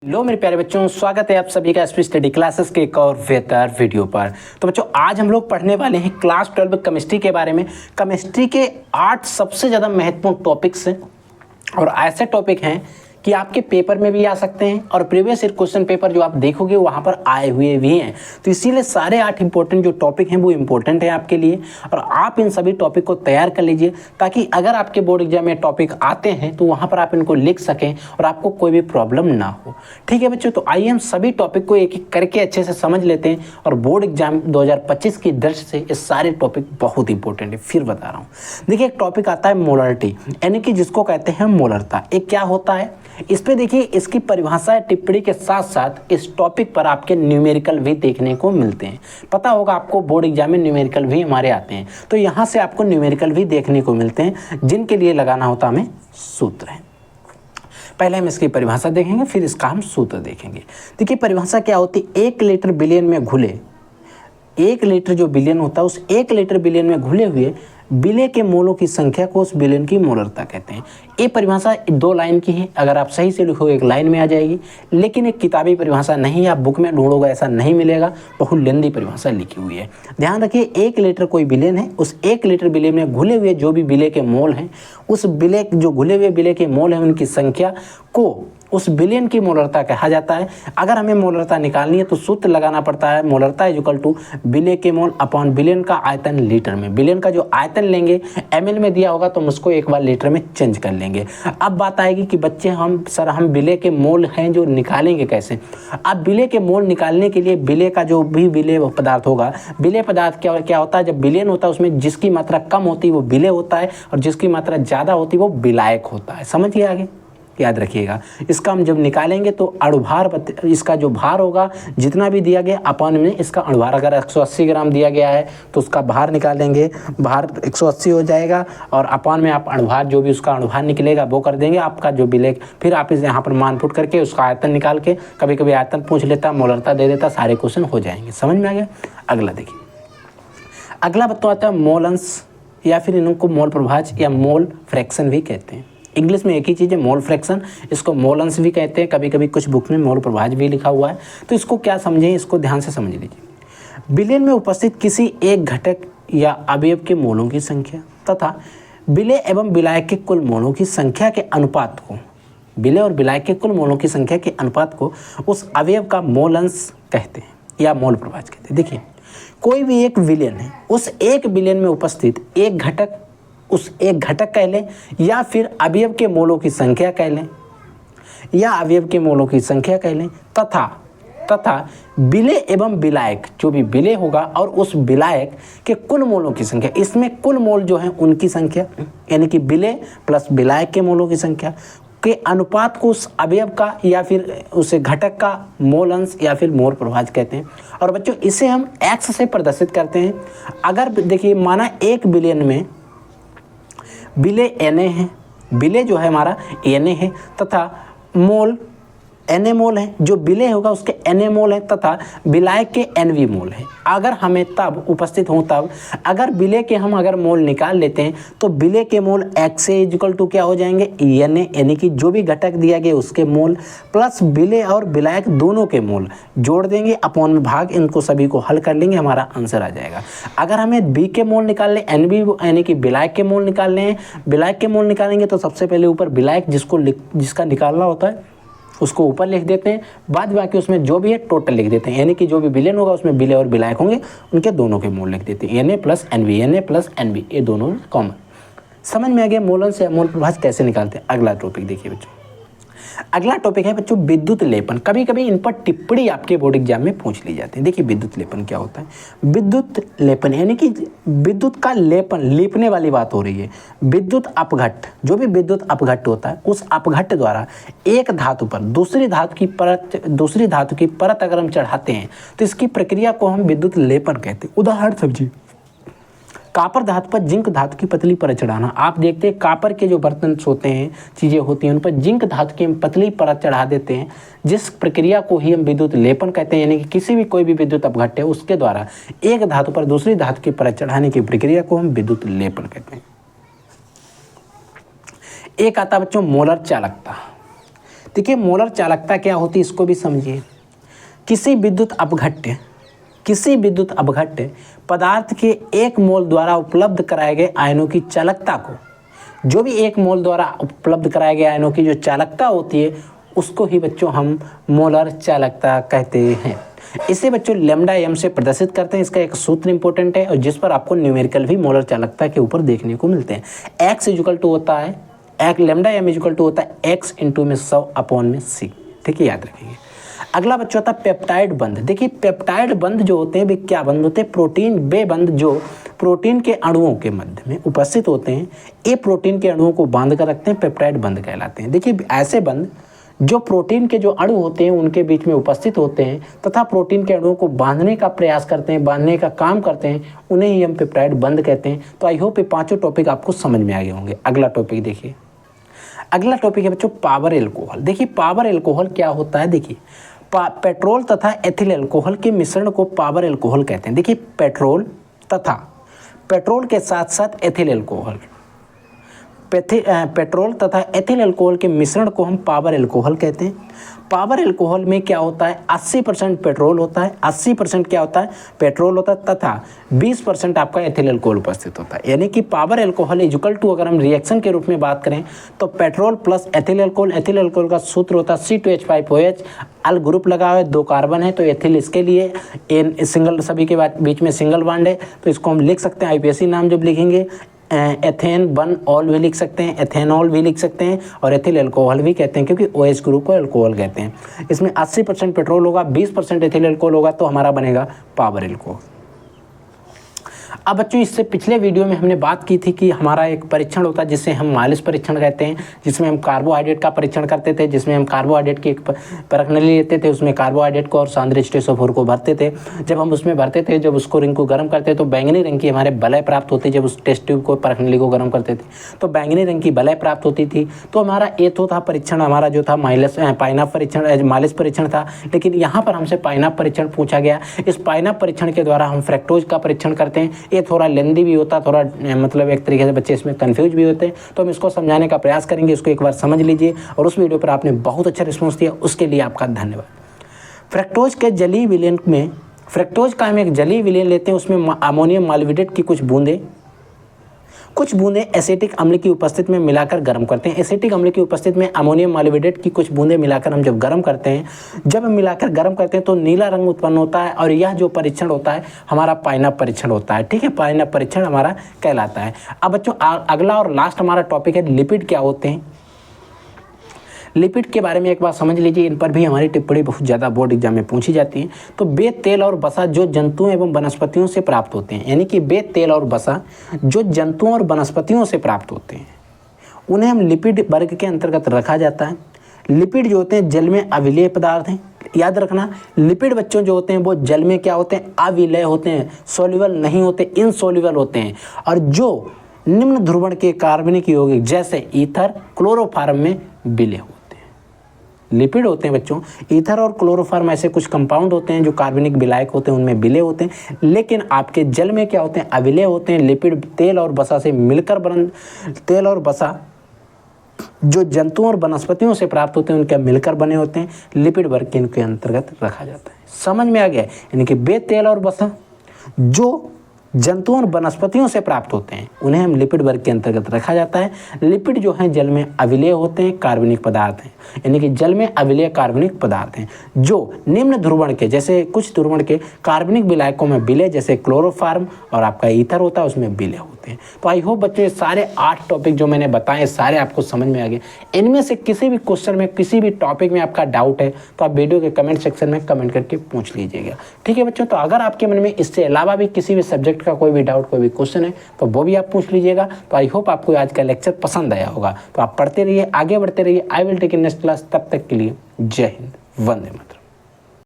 लो मेरे प्यारे बच्चों, स्वागत है आप सभी का एसपी स्टडी क्लासेस के एक और बेहतर वीडियो पर। तो बच्चों, आज हम लोग पढ़ने वाले हैं क्लास 12 केमिस्ट्री के बारे में। केमिस्ट्री के 8 सबसे ज़्यादा महत्वपूर्ण टॉपिक्स हैं और ऐसे टॉपिक हैं कि आपके पेपर में भी आ सकते हैं और प्रीवियस ईयर क्वेश्चन पेपर जो आप देखोगे वहाँ पर आए हुए भी हैं। तो इसीलिए सारे 8 इंपॉर्टेंट जो टॉपिक हैं वो इंपॉर्टेंट है आपके लिए और आप इन सभी टॉपिक को तैयार कर लीजिए ताकि अगर आपके बोर्ड एग्जाम में टॉपिक आते हैं तो वहाँ पर आप इनको लिख सकें और आपको कोई भी प्रॉब्लम ना हो। ठीक है बच्चों, तो आइए हम सभी टॉपिक को एक एक करके अच्छे से समझ लेते हैं और बोर्ड एग्जाम 2025 की दृष्टि से ये सारे टॉपिक बहुत इंपॉर्टेंट है। फिर बता रहा हूँ, देखिए एक टॉपिक आता है मोलरिटी, यानी कि जिसको कहते हैं मोलरता। एक क्या होता है इस पे देखिए, इसकी परिभाषा टिप्पणी के साथ साथ इस टॉपिक पर आपके न्यूमेरिकल भी देखने को मिलते हैं। पता होगा आपको बोर्ड एग्जाम में न्यूमेरिकल भी हमारे आते हैं, तो यहाँ से आपको न्यूमेरिकल भी देखने को मिलते हैं जिनके लिए लगाना होता हमें सूत्र है। पहले हम इसकी परिभाषा देखेंगे, फिर इसका हम सूत्र देखेंगे। देखिए परिभाषा क्या होती है, 1 लीटर बिलियन में घुले, 1 लीटर जो बिलियन होता है उस 1 लीटर बिलियन में घुले हुए बिले के मोलों की संख्या को उस बिलियन की मोलरता कहते हैं। ये परिभाषा 2 लाइन की है, अगर आप सही से लिखो 1 लाइन में आ जाएगी, लेकिन एक किताबी परिभाषा नहीं है, आप बुक में ढूंढोगे ऐसा नहीं मिलेगा, बहुत लंबी परिभाषा लिखी हुई है। ध्यान रखिए 1 लीटर कोई बिलियन है, उस 1 लीटर बिलियन में घुले हुए जो भी बिले के मोल हैं, उस बिले जो घुले हुए बिले के मोल हैं उनकी संख्या को उस बिलियन की मोलरता कहा जाता है। अगर हमें मोलरता निकालनी है तो सूत्र लगाना पड़ता है, मोलरता इज इक्वल टू बिले के मोल अपॉन बिलियन का आयतन लीटर में। बिलियन का जो आयतन लेंगे ml में दिया होगा तो हम उसको एक बार लीटर में चेंज कर लेंगे। अब बात आएगी कि बच्चे हम बिले के मोल हैं जो निकालेंगे कैसे। अब बिले के मोल निकालने के लिए बिले का जो भी बिले पदार्थ होगा, बिले पदार्थ क्या होता है, जब बिलियन होता है उसमें जिसकी मात्रा कम होती है वो बिले होता है और जिसकी मात्रा ज़्यादा होती है वो बिलायक होता है। समझिए आगे, याद रखिएगा। इसका हम जब निकालेंगे तो अणुभार, इसका जो भार होगा जितना भी दिया गया अपन में इसका अणुभार, अगर 180 ग्राम दिया गया है तो उसका भार निकालेंगे, भार 180 हो जाएगा और अपन में आप अणुभार जो भी उसका अणुभार निकलेगा वो कर देंगे आपका जो बिलेक। फिर आप इस यहाँ पर मान पुट करके उसका आयतन निकाल के, कभी कभी आयतन पूछ लेता, मोलरता दे देता, सारे क्वेश्चन हो जाएंगे। समझ में आ गया। अगला देखिए, अगला बताता है मोल अंश या फिर इनको मोल प्रभाज या मोल फ्रैक्शन भी कहते हैं। इंग्लिश में एक ही चीज़ है मोल फ्रैक्शन, इसको मोल अंश भी कहते हैं, कभी कभी कुछ बुक में मोल प्रभाज भी लिखा हुआ है। तो इसको क्या समझें, इसको ध्यान से समझ लीजिए। बिलियन में उपस्थित किसी एक घटक या अवयव के मोलों की संख्या तथा बिले एवं बिलायक के कुल मोलों की संख्या के अनुपात को, बिले और बिलायक के कुल मोलों की संख्या के अनुपात को उस अवयव का मोल अंश कहते हैं या मोल प्रभाज कहते हैं। देखिए कोई भी एक बिलियन है, उस 1 बिलियन में उपस्थित एक घटक, उस एक घटक कह लें या फिर अवयव के मोलों की संख्या कह लें या अवयव के मोलों की संख्या कह लें तथा बिले एवं बिलायक, जो भी बिले होगा और उस बिलायक के कुल मोलों की संख्या, इसमें कुल मोल जो है उनकी संख्या यानी कि बिले प्लस बिलायक के मोलों की संख्या के अनुपात को उस अवयव का या फिर उस घटक का मोल अंश या फिर मोल प्रभाज कहते हैं। और बच्चों इसे हम एक्स से प्रदर्शित करते हैं। अगर देखिए माना 1 बिलियन में बिले Na है, बिले जो है हमारा Na है तथा मोल Na मोल है, जो बिले होगा उसके Na मोल है तथा बिलायक के Nv मोल है। अगर हमें तब उपस्थित हों तब अगर बिले के हम अगर मोल निकाल लेते हैं तो बिले के मोल x से इक्वल टू क्या हो जाएंगे Na, यानी कि जो भी घटक दिया गया उसके मोल प्लस बिले और बिलायक दोनों के मोल जोड़ देंगे, अपॉन में भाग, इनको सभी को हल कर लेंगे, हमारा आंसर आ जाएगा। अगर हमें बी के मोल निकाल लें, Nb यानी कि बिलायक के मोल निकालने हैं, बिलायक के मोल निकालेंगे तो सबसे पहले ऊपर बिलायक जिसका निकालना होता है उसको ऊपर लिख देते हैं, बाद बाकी उसमें जो भी है टोटल लिख देते हैं, यानी कि जो भी बिलियन होगा उसमें बिले और बिलायक होंगे उनके दोनों के मोल लिख देते हैं, Na plus Nb, Na plus Nb, ये दोनों कॉमन। समझ में आ गया मोल अंश या मोल प्रभाज कैसे निकालते हैं। अगला टॉपिक देखिए बच्चों, अगला टॉपिक है बच्चों विद्युत लेपन। कभी कभी इन पर टिप्पणी आपके बोर्ड एग्जाम में पूछ ली जाती है। देखिए विद्युत लेपन क्या होता है। विद्युत लेपन यानी कि विद्युत का लेपन, लेपने वाली बात हो रही है। विद्युत अपघट्ट, जो भी विद्युत अपघट्ट होता है उस अपघट्ट द्वारा एक धातु पर दूसरी धातु की परत अगर हम चढ़ाते हैं तो इसकी प्रक्रिया को हम विद्युत लेपन कहते हैं। उदाहरण समझिए, कापर धातु पर जिंक धातु की पतली परत चढ़ाना। आप देखते हैं कापर के जो बर्तन होते हैं, चीज़ें होती हैं, उन पर जिंक धातु की हम पतली परत चढ़ा देते हैं, जिस प्रक्रिया को ही हम विद्युत लेपन कहते हैं। यानी कि किसी भी कोई भी विद्युत अपघट्ट है उसके द्वारा एक धातु पर दूसरी धातु की परत चढ़ाने की प्रक्रिया को हम विद्युत लेपन कहते हैं। एक आता बच्चों मोलर चालकता। देखिए मोलर चालकता क्या होती है इसको भी समझिए। किसी विद्युत अपघट्य पदार्थ के 1 मोल द्वारा उपलब्ध कराए गए आयनों की चालकता को, जो भी 1 मोल द्वारा उपलब्ध कराए गए आयनों की जो चालकता होती है उसको ही बच्चों हम मोलर चालकता कहते हैं। इसे बच्चों लैम्डा एम से प्रदर्शित करते हैं। इसका एक सूत्र इंपॉर्टेंट है और जिस पर आपको न्यूमेरिकल भी मोलर चालकता के ऊपर देखने को मिलते हैं। x इक्वल टू होता है लैम्डा एम इक्वल टू होता है x इंटू में 100 अपॉन में c। ठीक है, याद रखिए। अगला बच्चा होता है पेप्टाइड बंध। देखिए पेप्टाइड बंध जो होते हैं वे क्या बंध होते हैं? प्रोटीन वे बंध जो प्रोटीन के अणुओं के मध्य में उपस्थित होते हैं, ये प्रोटीन के अणुओं को बांध कर रखते हैं, पेप्टाइड बंध कहलाते हैं। देखिए ऐसे बंध जो प्रोटीन के जो अणु होते हैं उनके बीच में उपस्थित होते हैं तथा प्रोटीन के अणुओं को बांधने का प्रयास करते हैं, बांधने का काम करते हैं, उन्हें ही हम पेप्टाइड बंध कहते हैं। तो आई होप ये 5 टॉपिक आपको समझ में आ गए होंगे। अगला टॉपिक देखिए, अगला टॉपिक है बच्चों पावर एल्कोहल। देखिए पावर एल्कोहल क्या होता है? देखिए पेट्रोल तथा एथिल अल्कोहल के मिश्रण को पावर एल्कोहल कहते हैं। देखिए पेट्रोल के साथ साथ एथिल अल्कोहल, पेट्रोल तथा एथिल अल्कोहल के मिश्रण को हम पावर एल्कोहल कहते हैं। पावर एल्कोहल में क्या होता है? 80% पेट्रोल होता है, 80% क्या होता है? पेट्रोल होता है तथा 20% आपका एथिल अल्कोहल उपस्थित होता है। यानी कि पावर एल्कोहल इक्वल टू अगर हम रिएक्शन के रूप में बात करें तो पेट्रोल प्लस एथिल अल्कोहल का सूत्र होता है C2H5OH। अल ग्रुप लगा हुआ है, 2 कार्बन है तो एथिल इसके लिए, एन सिंगल, सभी के बीच में सिंगल बॉन्ड है तो इसको हम लिख सकते हैं आईपीएससी नाम जब लिखेंगे एथेन वन ऑल भी लिख सकते हैं, एथेनॉल भी लिख सकते हैं और एथिल अल्कोहल भी कहते हैं क्योंकि OH ग्रुप को अल्कोहल कहते हैं। इसमें 80% पेट्रोल होगा, 20% एथिल अल्कोहल होगा तो हमारा बनेगा पावर एल्कोहल। अब बच्चों इससे पिछले वीडियो में हमने बात की थी कि हमारा एक परीक्षण होता है जिसे हम माइलेज परीक्षण कहते हैं, जिसमें हम कार्बोहाइड्रेट का परीक्षण करते थे, जिसमें हम कार्बोहाइड्रेट की एक परखनली लेते थे, उसमें कार्बोहाइड्रेट को और सांद्र H2SO4 को भरते थे। जब हम उसमें भरते थे, जब उसको रिंग को गर्म करते तो बैंगनी रंग की हमारे बलय प्राप्त होती। जब उस टेस्ट ट्यूब को परखनली को गर्म करते थे तो बैंगनी रंग की बलय प्राप्त होती थी। तो हमारा एथो था परीक्षण, हमारा जो था पाइनअप परीक्षण, माइलेज परीक्षण था। लेकिन यहाँ पर हमसे पाइनअप परीक्षण पूछा गया। इस पाइनअप परीक्षण के द्वारा हम फ्रैक्टोज का परीक्षण करते हैं। ये थोड़ा लेंदी भी होता, थोड़ा मतलब एक तरीके से बच्चे इसमें कंफ्यूज भी होते हैं, तो हम इसको समझाने का प्रयास करेंगे। इसको एक बार समझ लीजिए और उस वीडियो पर आपने बहुत अच्छा रिस्पॉन्स दिया, उसके लिए आपका धन्यवाद। फ्रैक्टोज के जलीय विलयन में, फ्रैक्टोज का हम एक जलीय विलयन लेते हैं, उसमें अमोनियम माल्विडेट की कुछ बूंदें एसिटिक अम्ल की उपस्थिति में मिलाकर गर्म करते हैं। एसिटिक अम्ल की उपस्थिति में अमोनियम माल्विडेट की कुछ बूंदें मिलाकर हम जब गर्म करते हैं, जब हम मिलाकर गर्म करते हैं तो नीला रंग उत्पन्न होता है और यह जो परीक्षण होता है हमारा पाइनअप परीक्षण होता है। ठीक है, पाइनअप परीक्षण हमारा कहलाता है। अब बच्चों अगला और लास्ट हमारा टॉपिक है लिपिड क्या होते हैं। लिपिड के बारे में एक बार समझ लीजिए, इन पर भी हमारी टिप्पणी बहुत ज़्यादा बोर्ड एग्जाम में पूछी जाती है। तो वे तेल और वसा जो जंतुओं एवं वनस्पतियों से प्राप्त होते हैं, यानी कि वे तेल और वसा जो जंतुओं और वनस्पतियों से प्राप्त होते हैं, उन्हें हम लिपिड वर्ग के अंतर्गत रखा जाता है। लिपिड जो होते हैं जल में अविलेय पदार्थ हैं। याद रखना, लिपिड बच्चों जो होते हैं वो जल में क्या होते हैं? अविलेय होते हैं, सोल्यूबल नहीं होते, इनसोल्यूबल होते हैं। और जो निम्न ध्रुवण के कार्बनिक यौगिक जैसे ईथर, क्लोरोफॉर्म में विलेय होते हैं। लिपिड होते हैं बच्चों, ईथर और क्लोरोफॉर्म ऐसे कुछ कंपाउंड होते हैं जो कार्बनिक विलायक होते हैं, उनमें विलेय होते हैं। लेकिन आपके जल में क्या होते हैं? अविलेय होते हैं। लिपिड तेल और वसा से मिलकर तेल और वसा जो जंतुओं और वनस्पतियों से प्राप्त होते हैं उनके मिलकर बने होते हैं, लिपिड वर्ग के इनके अंतर्गत रखा जाता है। समझ में आ गया? यानी कि वे तेल और वसा जो जंतुओं और वनस्पतियों से प्राप्त होते हैं उन्हें हम लिपिड वर्ग के अंतर्गत रखा जाता है। लिपिड जो हैं जल में अविलेय होते हैं, कार्बनिक पदार्थ हैं, यानी कि जल में अविलेय कार्बनिक पदार्थ हैं जो निम्न ध्रुवण के, जैसे कुछ ध्रुवण के कार्बनिक विलायकों में विलेय, जैसे क्लोरोफॉर्म और आपका ईथर होता है उसमें विलेय होते हैं। तो आई होप बच्चों ये सारे 8 टॉपिक जो मैंने बताए सारे आपको समझ में आ गए। इनमें से किसी भी क्वेश्चन में, किसी भी टॉपिक में आपका डाउट है तो आप वीडियो के कमेंट सेक्शन में कमेंट करके पूछ लीजिएगा। ठीक है बच्चों, तो अगर आपके मन में इससे अलावा भी किसी भी सब्जेक्ट का कोई भी डाउट, कोई भी क्वेश्चन है तो वो भी आप पूछ लीजिएगा। तो आई होप आपको आज का लेक्चर पसंद आया होगा। तो आप पढ़ते रहिए, आगे बढ़ते रहिए। I will take in next class. तब तक के लिए जय हिंद, वंदे मातरम।